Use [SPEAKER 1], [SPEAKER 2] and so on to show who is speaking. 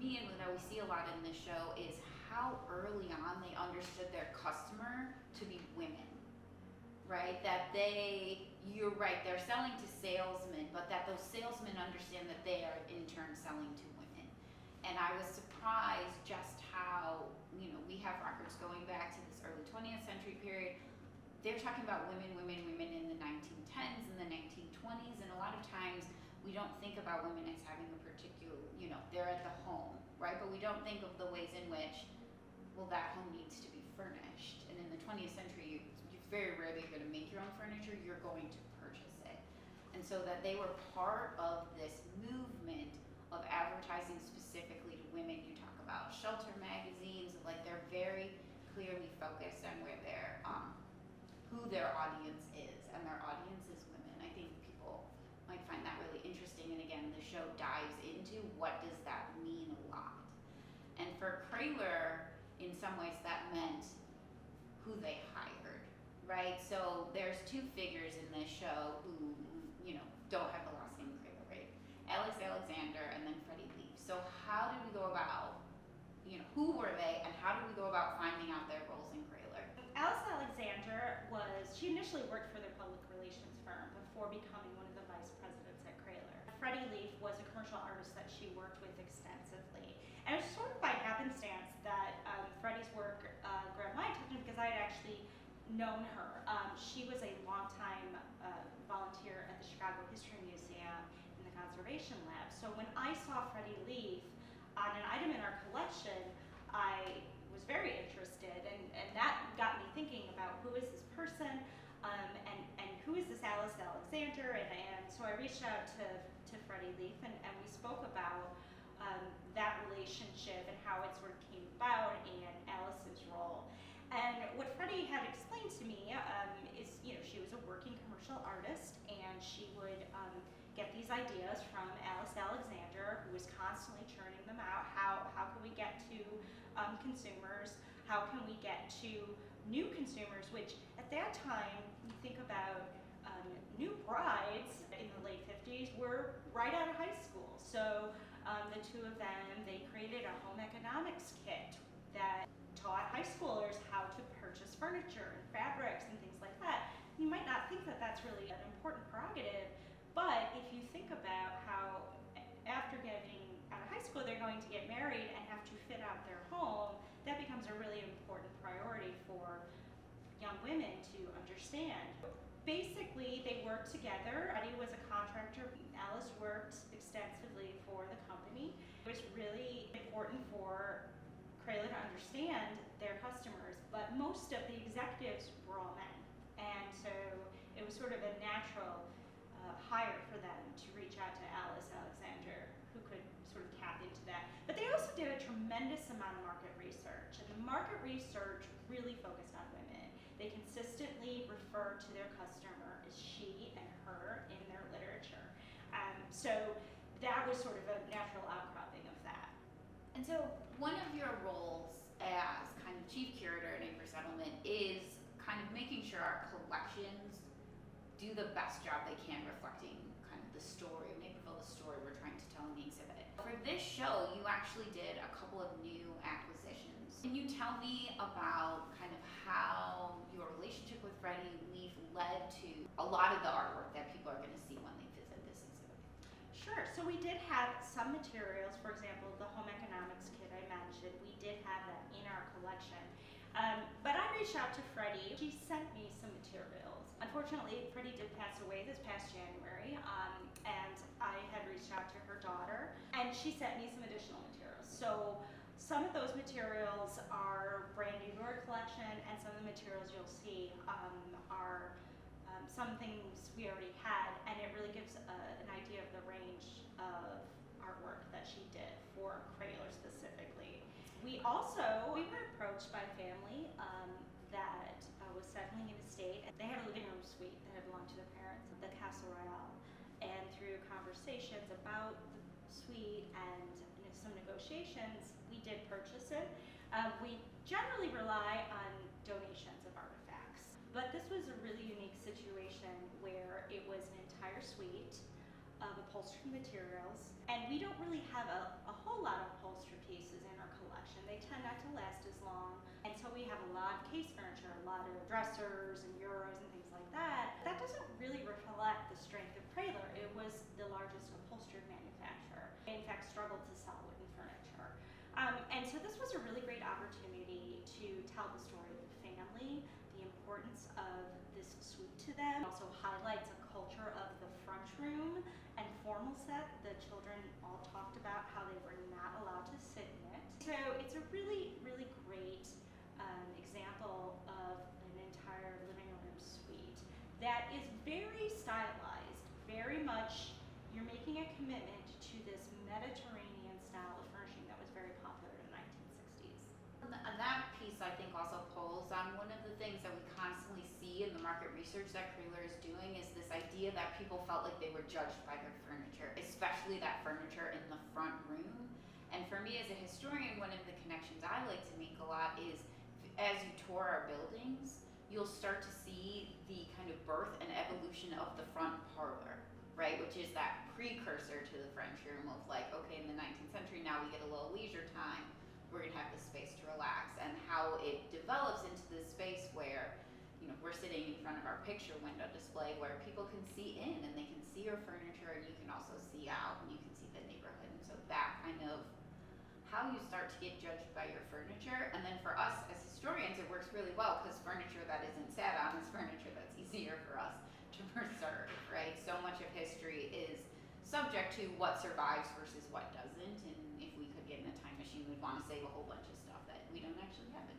[SPEAKER 1] me and that we see a lot in this show is how early on they understood their customer to be women, right? That you're right, they're selling to salesmen, but that those salesmen understand that they are in turn selling to women. And I was surprised just how, we have records going back to this early 20th century period. They're talking about women in the 1910s and the 1920s, and a lot of times we don't think about women as having a particular, they're at the home, right? But we don't think of the ways in which, well, that home needs to be furnished. And in the 20th century, you're very rarely going to make your own furniture, you're going to purchase it. And so that they were part of this movement of advertising specifically to women. You talk about shelter magazines, like they're very clearly focused on where they're, who their audience is, and their audience is women. I think people might find that really interesting, and again, the show dives into what does that mean a lot. And for Kroehler, in some ways that meant who they hired, right? So there's two figures in this show who, don't have the last name Kroehler, right? Alice Alexander and then Fredi Leaf. So how did we go about, who were they, and how did we go about finding out their roles in Kroehler?
[SPEAKER 2] Alice Alexander she initially worked for their public relations firm before becoming one of the vice presidents at Kroehler. Fredi Leaf was a commercial artist that she worked with extensively. And it was sort of by happenstance that Fredi's work grabbed my attention because I had actually known her. She was a longtime volunteer at the Chicago History Museum in the conservation lab. So when I saw Fredi Leaf on an item in our collection, I was very interested, and that got me thinking about who is this person, and who is this Alice Alexander, and so I reached out to Fredi Leaf, and we spoke about that relationship and how it sort of came about and Alice's role. And what Fredi had explained to me is, she was a working commercial artist, and she would get these ideas from Alice Alexander, who was constantly churning them out. How can we get to consumers? How can we get to new consumers, which at that time, you think about new brides in the late 50s were right out of high school. So the two of them, they created a home economics kit that taught high schoolers how to purchase furniture and fabrics and things like that. You might not think that that's really an important prerogative, but if you think about how after getting out of high school they're going to get married and have to fit out their home, that becomes a really important priority for young women to understand. Basically, they worked together. Fredi was a contractor. Alice worked extensively for the company. It was really important for Kroehler to understand their customers, but most of the executives were all men. And so it was sort of a natural hire for them to reach out to Alice Alexander, who could sort of tap into that. But they also did a tremendous amount of market research, and the market research really focused on women. They consistently refer to their customer as she and her in their literature. So that was sort of a natural outcropping of that.
[SPEAKER 1] And so one of your roles as kind of chief curator at Acre Settlement is kind of making sure our collections do the best job they can reflecting kind of the story, Naperville, the story we're trying to tell in the exhibit. For this show, you actually did a couple of new acquisitions. Can you tell me about kind of how your relationship with Fredi Leaf led to a lot of the artwork that people are going to see when they visit this exhibit?
[SPEAKER 2] Sure. So we did have some materials, for example, the home economics kit I mentioned, we did have that in our collection. But I reached out to Fredi. She sent me some materials. Unfortunately, Fredi did pass away this past January, and I had reached out to her daughter, and she sent me some additional materials. So some of those materials are brand new to our collection, and some of the materials you'll see are some things we already had, and it really gives an idea of the range of artwork that she did for Kroehler specifically. We were approached by a family that was settling in a state. They had a living room suite that had belonged to their parents at the Castle Royale, and through conversations about the suite and some negotiations, we did purchase it. We generally rely on donations of artifacts, but this was a really unique situation where it was an entire suite of upholstery materials, and we don't really have a whole lot of upholstery They tend not to last as long. And so we have a lot of case furniture, a lot of dressers and bureaus and things like that. That doesn't really reflect the strength of Kroehler. It was the largest upholstery manufacturer. They in fact struggled to sell wooden furniture. And so this was a really great opportunity to tell the story of the family, the importance of this suite to them. It also highlights a culture of the front room and formal set. The children all talked about how they were not allowed to sit in it. So it's a really, really great example of an entire living room suite that is very stylized, very much you're making a commitment to this Mediterranean style of furnishing that was very popular in the 1960s.
[SPEAKER 1] And that piece, I think, also pulls on one of the things that we constantly see in the market research that Kroehler is doing is this idea that people felt like they were judged by their furniture, especially that furniture in the front room. And for me as a historian, one of the connections I like to make a lot is as you tour our buildings, you'll start to see the kind of birth and evolution of the front parlor, right? Which is that precursor to the French room of like, okay, in the 19th century, now we get a little leisure time. We're gonna have this space to relax, and how it develops into this space where, you know, we're sitting in front of our picture window display where people can see in and they can see your furniture, and you can also see out and you can see the neighborhood. And so that kind of how you start to get judged by your furniture. And then for us as historians, it works really well because furniture that isn't sat on is furniture that's easier for us to preserve, right? So much of history is subject to what survives versus what doesn't. And if we could get in a time machine, we'd want to save a whole bunch of stuff that we don't actually have anymore.